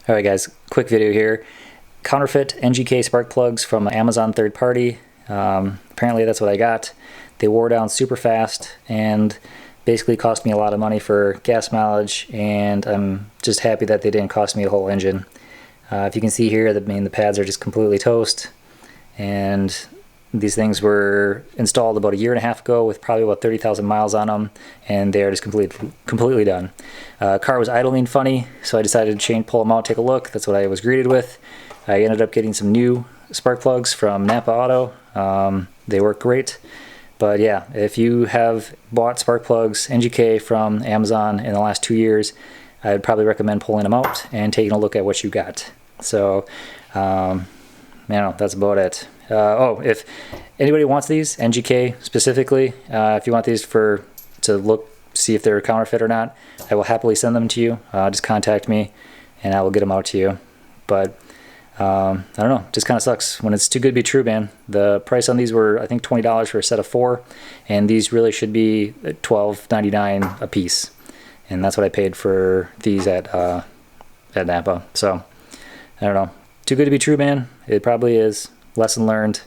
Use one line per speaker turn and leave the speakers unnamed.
Alright guys, quick video here. Counterfeit NGK spark plugs from Amazon third party. Apparently that's what I got. They wore down super fast and basically cost me a lot of money for gas mileage, and I'm just happy that they didn't cost me a whole engine. If you can see here, the pads are just completely toast, and these things were installed about a year and a half ago with probably about 30,000 miles on them, and they are just completely done. Car was idling funny, so I decided to pull them out, take a look. That's what I was greeted with. I ended up getting some new spark plugs from Napa Auto. They work great. But yeah, if you have bought spark plugs, NGK, from Amazon in the last 2 years, I'd probably recommend pulling them out and taking a look at what you got. So, that's about it. If anybody wants these, NGK specifically, if you want these to see if they're counterfeit or not, I will happily send them to you. Just contact me and I will get them out to you. But I don't know, just kind of sucks when it's too good to be true, man. The price on these were, I think, $20 for a set of 4, and these really should be $12.99 a piece, and that's what I paid for these at Napa. So I don't know, too good to be true, man. It probably is. Lesson learned.